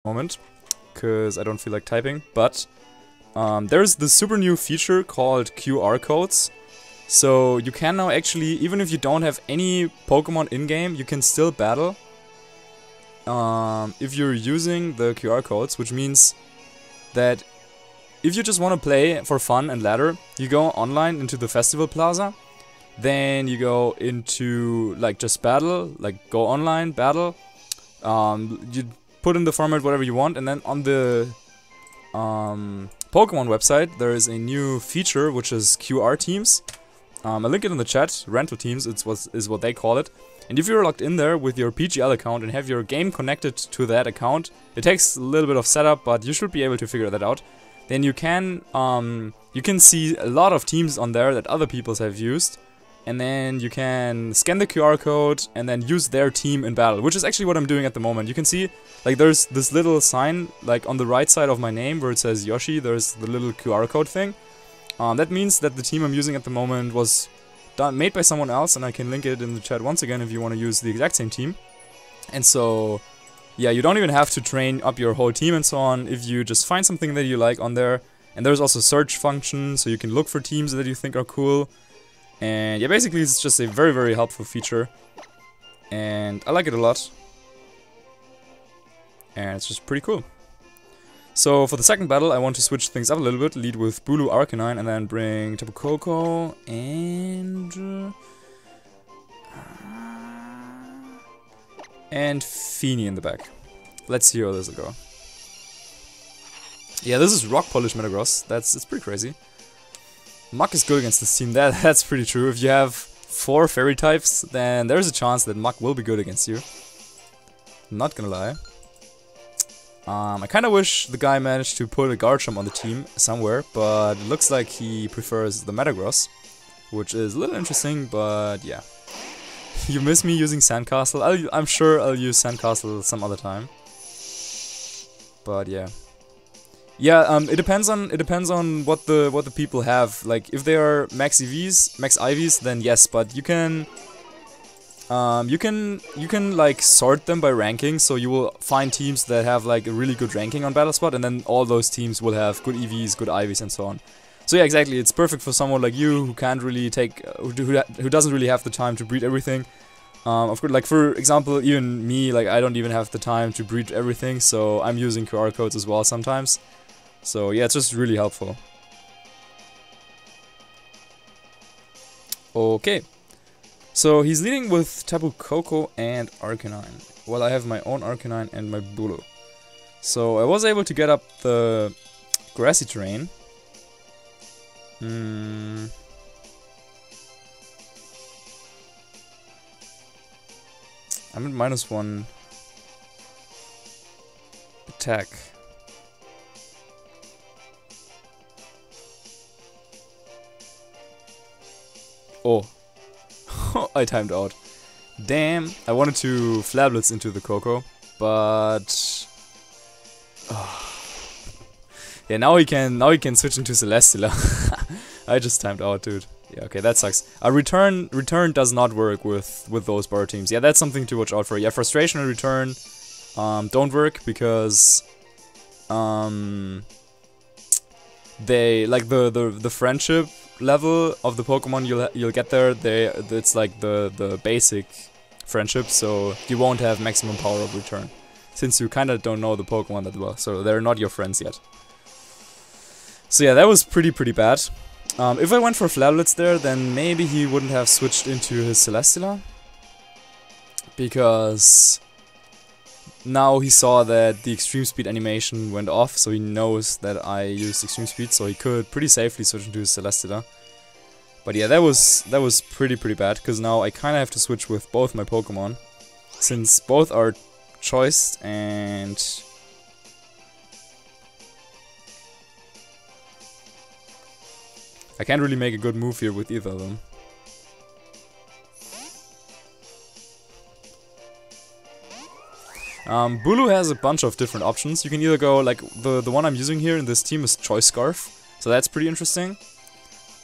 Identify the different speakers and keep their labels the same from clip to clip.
Speaker 1: moment, because I don't feel like typing, but there's this super new feature called QR codes. So you can now actually, even if you don't have any Pokemon in-game, you can still battle if you're using the QR codes, which means that if you just want to play for fun and ladder, you go online into the festival plaza, then you go into like just battle, like go online, battle, you put in the format whatever you want, and then on the Pokemon website there is a new feature which is QR teams. I link it in the chat. Rental teams is what they call it. And if you're logged in there with your PGL account and have your game connected to that account, it takes a little bit of setup, but you should be able to figure that out. Then you can see a lot of teams on there that other people have used, and then you can scan the QR code and then use their team in battle, which is actually what I'm doing at the moment. You can see, like, there's this little sign, like, on the right side of my name where it says Yoshi, there's the little QR code thing. That means that the team I'm using at the moment was made by someone else, and I can link it in the chat once again if you want to use the exact same team. And so, yeah, you don't even have to train up your whole team and so on if you just find something that you like on there. And there's also search function, so you can look for teams that you think are cool. And yeah, basically it's just a very, very helpful feature. And I like it a lot. And it's just pretty cool. So for the second battle, I want to switch things up a little bit, lead with Bulu Arcanine, and then bring Tapu Koko and Feeny in the back. Let's see how this will go. Yeah, this is Rock Polish Metagross. It's pretty crazy. Muk is good against this team. That's pretty true. If you have 4 fairy types, then there's a chance that Muk will be good against you. Not gonna lie. I kinda wish the guy managed to put a Garchomp on the team somewhere, but it looks like he prefers the Metagross, which is a little interesting, but yeah. You miss me using Sandcastle? I'm sure I'll use Sandcastle some other time. But yeah. Yeah, it depends on what the people have. Like, if they are max EVs, max IVs, then yes, but you can like sort them by ranking, so you will find teams that have like a really good ranking on BattleSpot, and then all those teams will have good EVs, good IVs, and so on. So yeah, exactly, it's perfect for someone like you who can't really take, who doesn't really have the time to breed everything. Of course, like for example, even me, like I don't even have the time to breed everything, so I'm using QR codes as well sometimes. So yeah, it's just really helpful. Okay. So he's leading with Tapu Koko and Arcanine, while I have my own Arcanine and my Bulu. So I was able to get up the grassy terrain. I'm at -1 attack. Oh. I timed out. Damn, I wanted to Flablets into the Koko, but yeah, now he can switch into Celesteela. I just timed out, dude. Yeah, okay, that sucks. Return does not work with those bar teams. Yeah, that's something to watch out for. Yeah, Frustration and Return don't work because they like the friendship level of the Pokemon you'll get there. It's like the basic friendship, so you won't have maximum power of Return, since you kind of don't know the Pokemon that well. So they're not your friends yet. So yeah, that was pretty bad. If I went for Flablets there, then maybe he wouldn't have switched into his Celesteela, because now he saw that the Extreme Speed animation went off, so he knows that I used Extreme Speed, so he could pretty safely switch into his Celesteela. But yeah, that was pretty bad, because now I kind of have to switch with both my Pokemon, since both are choiced, and I can't really make a good move here with either of them. Bulu has a bunch of different options. You can either go, like, the one I'm using here in this team is Choice Scarf, so that's pretty interesting.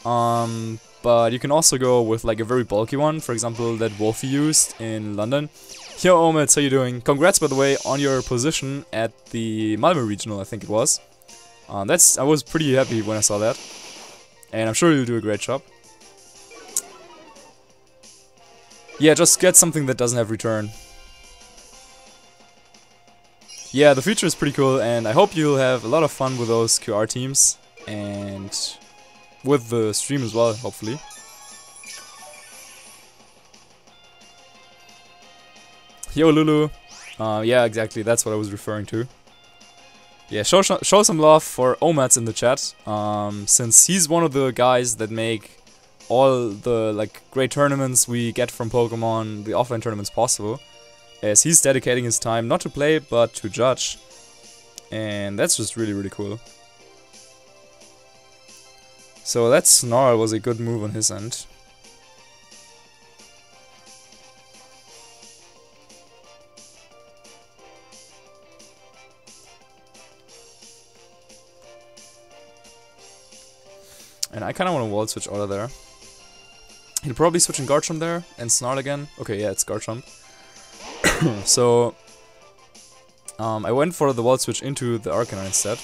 Speaker 1: But you can also go with, like, a very bulky one, for example, that Wolfie used in London. Yo, Omets, how you doing? Congrats, by the way, on your position at the Malmö Regional, I think it was. I was pretty happy when I saw that. And I'm sure you'll do a great job. Yeah, just get something that doesn't have return. Yeah, the feature is pretty cool, and I hope you'll have a lot of fun with those QR teams. And with the stream as well, hopefully. Yo, Lulu. Yeah, exactly. That's what I was referring to. Yeah, show some love for Omats in the chat. Since he's one of the guys that make all the great tournaments we get from Pokemon, the offline tournaments, possible. As he's dedicating his time not to play, but to judge. And that's just really, really cool. So that Snarl was a good move on his end. And I kind of want to wall switch out of there. He'll probably switch in Garchomp there and Snarl again. Okay, yeah, it's Garchomp. So I went for the wall switch into the Arcanine instead.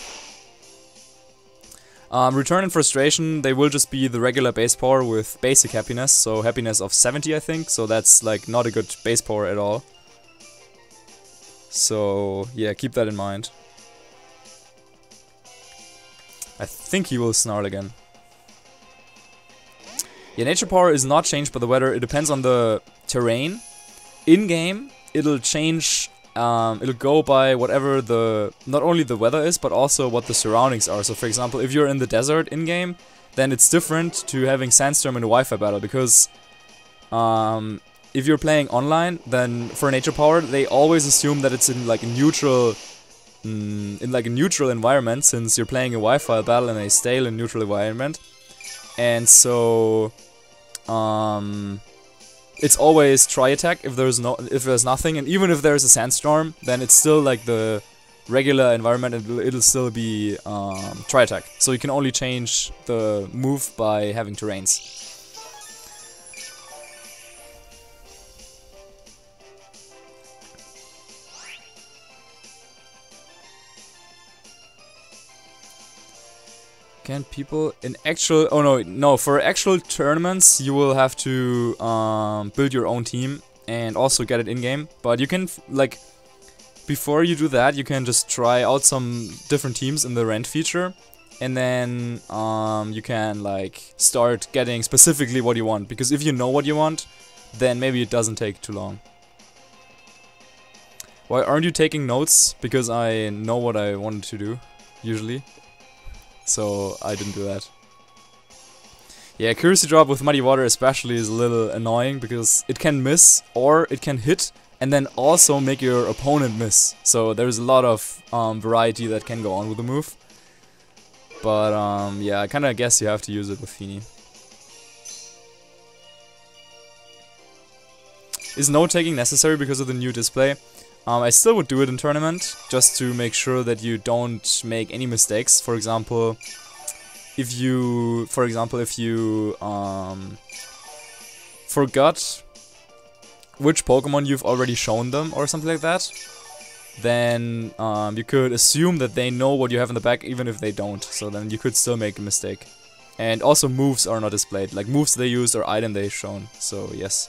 Speaker 1: Return and Frustration, they will just be the regular base power with basic happiness. So happiness of 70, I think. So that's like not a good base power at all. So yeah, keep that in mind. I think he will Snarl again. Yeah, Nature Power is not changed by the weather. It depends on the terrain. In-game, it'll change, it'll go by whatever not only the weather is, but also what the surroundings are. So for example, if you're in the desert in-game, then it's different to having Sandstorm in a Wi-Fi battle, because if you're playing online, then for Nature Power, they always assume that it's in like a neutral, environment, since you're playing a Wi-Fi battle in a stale and neutral environment. And so it's always tri-attack if there's nothing, and even if there's a sandstorm, then it's still like the regular environment, and it'll still be tri-attack. So you can only change the move by having terrains. Can people in actual... Oh no, for actual tournaments you will have to build your own team and also get it in-game. But you can, like, before you do that, you can just try out some different teams in the rent feature. And then you can, like, start getting specifically what you want. Because if you know what you want, then maybe it doesn't take too long. Why aren't you taking notes? Because I know what I wanted to do, usually. So I didn't do that. Yeah, accuracy drop with Muddy Water especially is a little annoying, because it can miss or it can hit and then also make your opponent miss. So there's a lot of variety that can go on with the move. But yeah, I kind of guess you have to use it with Feeny. Is note taking necessary because of the new display? I still would do it in tournament, just to make sure that you don't make any mistakes. For example, if you forgot which Pokemon you've already shown them or something like that, then you could assume that they know what you have in the back even if they don't. So then you could still make a mistake. And also moves are not displayed, like moves they used or item they've shown. So yes.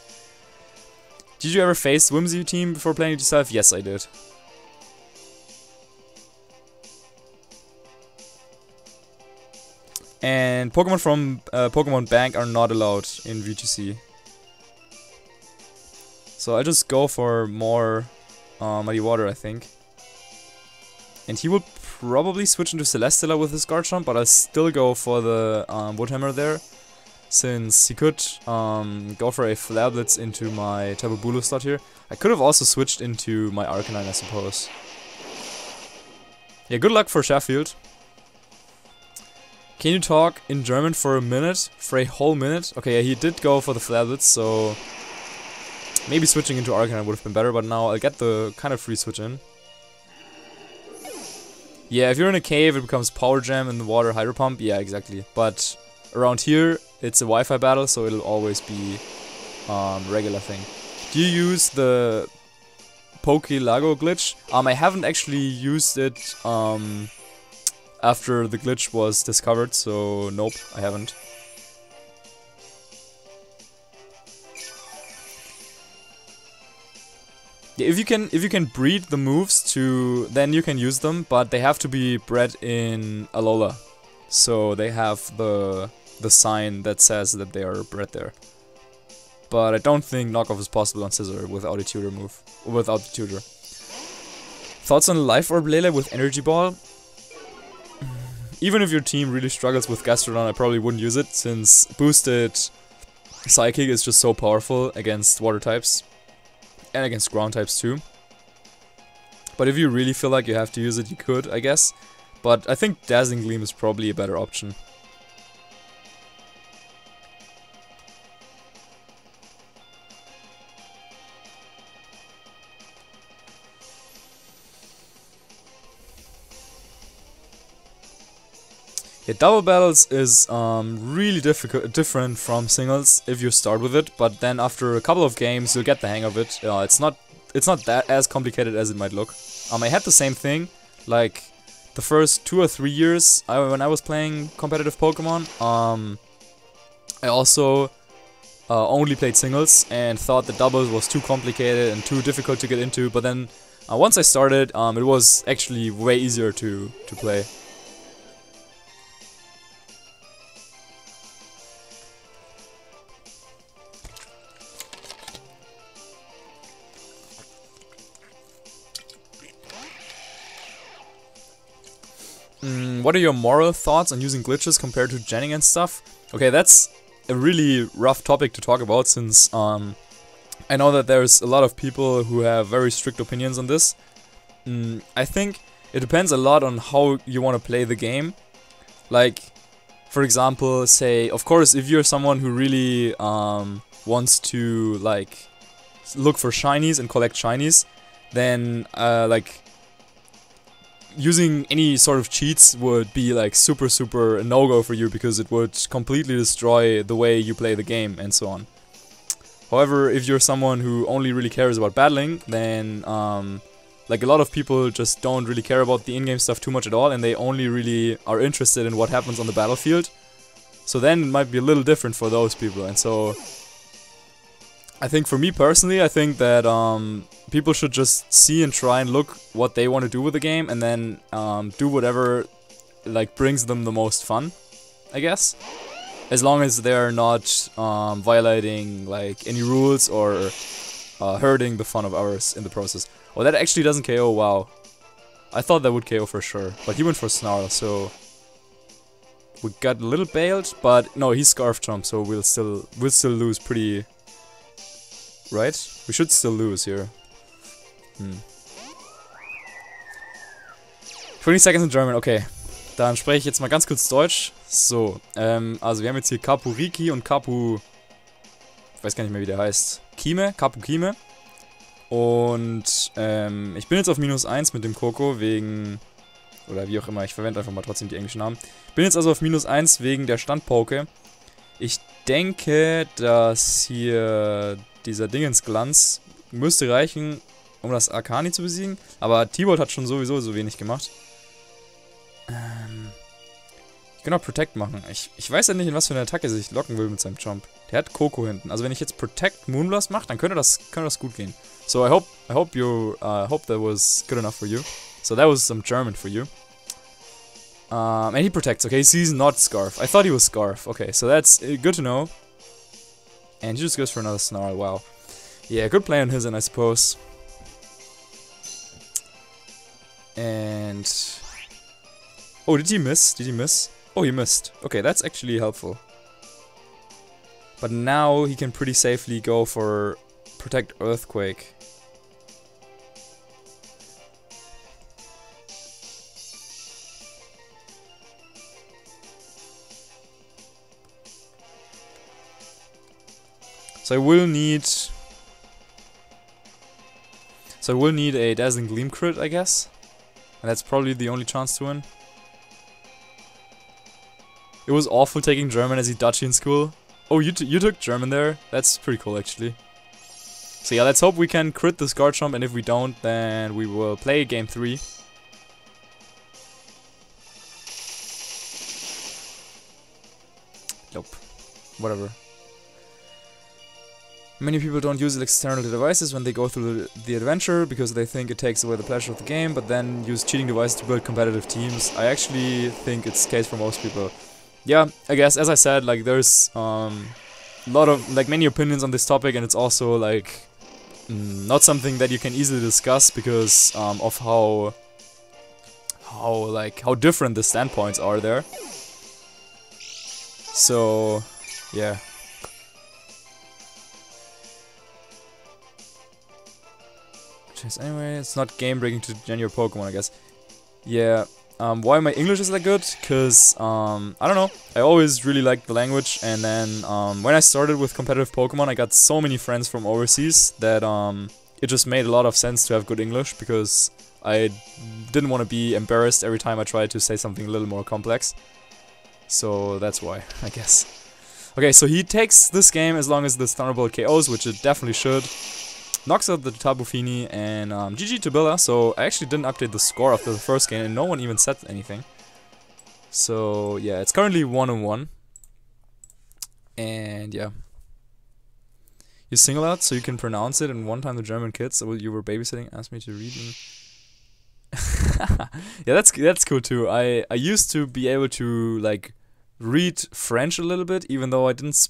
Speaker 1: Did you ever face Whimsy team before playing it yourself? Yes, I did. And Pokemon from Pokemon Bank are not allowed in VGC. So I just go for more Muddy Water, I think. And he will probably switch into Celesteela with his Garchomp, but I'll still go for the Woodhammer there. Since he could go for a Flare Blitz into my Tapu Bulu slot here. I could have also switched into my Arcanine, I suppose. Yeah, good luck for Sheffield. Can you talk in German for a minute? For a whole minute? Okay, yeah, he did go for the Flare Blitz, so maybe switching into Arcanine would have been better, but now I'll get the kind of free switch in. Yeah, if you're in a cave, it becomes Power Gem, in the water Hydro Pump. Yeah, exactly. But around here, it's a Wi-Fi battle, so it'll always be regular thing. Do you use the Poke Lago glitch. I haven't actually used it after the glitch was discovered, so nope, I haven't. Yeah, if you can breed the moves to, then you can use them, but they have to be bred in Alola, so they have the sign that says that they are bred there. But I don't think knockoff is possible on Scizor without a tutor move, without the tutor. Thoughts on Life Orb Lele with Energy Ball? Even if your team really struggles with Gastrodon, I probably wouldn't use it, since boosted Psychic is just so powerful against water types. And against ground types too. But if you really feel like you have to use it, you could, I guess. But I think Dazzling Gleam is probably a better option. Yeah, double battles is really different from singles if you start with it, but then after a couple of games you'll get the hang of it. It's not that as complicated as it might look. I had the same thing, like the first 2 or 3 years when I was playing competitive Pokemon. I also only played singles and thought the doubles was too complicated and too difficult to get into, but then once I started, it was actually way easier to play. What are your moral thoughts on using glitches compared to genning and stuff? Okay, that's a really rough topic to talk about, since I know that there's a lot of people who have very strict opinions on this. I think it depends a lot on how you want to play the game. Like, for example, say, of course, if you're someone who really wants to like look for shinies and collect shinies, then like using any sort of cheats would be like super a no-go for you, because it would completely destroy the way you play the game and so on. However, if you're someone who only really cares about battling, then like a lot of people just don't really care about the in-game stuff too much at all, and they only really are interested in what happens on the battlefield. So then it might be a little different for those people, and so I think for me personally, I think that people should just see and try and look what they want to do with the game, and then do whatever like brings them the most fun, I guess. As long as they're not violating like any rules or hurting the fun of others in the process. Oh, that actually doesn't KO, wow. I thought that would KO for sure, but he went for Snarl, so we got a little bailed, but no, he Scarf Jump, so we'll still lose pretty. Right? We should still lose here. 20 seconds in German, okay. Dann spreche ich jetzt mal ganz kurz Deutsch. So, also wir haben jetzt hier Kapuriki und Kapu... Ich weiß gar nicht mehr, wie der heißt. Kime, Kapu Kime. Und ich bin jetzt auf -1 mit dem Koko wegen... Oder wie auch immer, ich verwende einfach mal trotzdem die englischen Namen. Bin jetzt also auf -1 wegen der Standpoke. Ich denke, dass hier dieser Dingensglanz müsste reichen, um das Arcani zu besiegen. Aber T-Bolt hat schon sowieso so wenig gemacht. Ich kann auch Protect machen. Ich weiß ja nicht, in was für eine Attacke sich locken will mit seinem Jump. Der hat Koko hinten. Also wenn ich jetzt Protect Moonblast mache, dann könnte das gut gehen. So I hope that was good enough for you. So that was some German for you. And he protects. Okay, so he's not Scarf. I thought he was Scarf. Okay, so that's good to know. And he just goes for another Snarl. Wow. Yeah, good play on his end, I suppose. And oh, did he miss? Did he miss? Oh, he missed. Okay, that's actually helpful. But now he can pretty safely go for Protect Earthquake. So I will need a Dazzling Gleam crit, I guess. And that's probably the only chance to win. It was awful taking German as Itachi in school. Oh, you took German there? That's pretty cool, actually. So yeah, let's hope we can crit this guard jump, and if we don't, then we will play game 3. Nope. Whatever. Many people don't use external devices when they go through the adventure because they think it takes away the pleasure of the game, but then use cheating devices to build competitive teams. I actually think it's the case for most people. Yeah, I guess, as I said, like, there's a lot of, like, many opinions on this topic, and it's also, like, not something that you can easily discuss because of how different the standpoints are there. So, yeah. Anyway, it's not game breaking to gen your Pokemon, I guess. Yeah. Why my English is that good? Cause I don't know. I always really liked the language, and then when I started with competitive Pokemon, I got so many friends from overseas that it just made a lot of sense to have good English because I didn't want to be embarrassed every time I tried to say something a little more complex. So that's why, I guess. Okay, so he takes this game as long as the Thunderbolt KOs, which it definitely should. Knocks out the Tapu Fini, and GG to Billa. So I actually didn't update the score after the first game, and no one even said anything. So yeah, it's currently 1-1. And yeah. You single out so you can pronounce it, and one time the German kids you were babysitting asked me to read them. Yeah, that's cool too. I used to be able to, like, read French a little bit, even though I didn't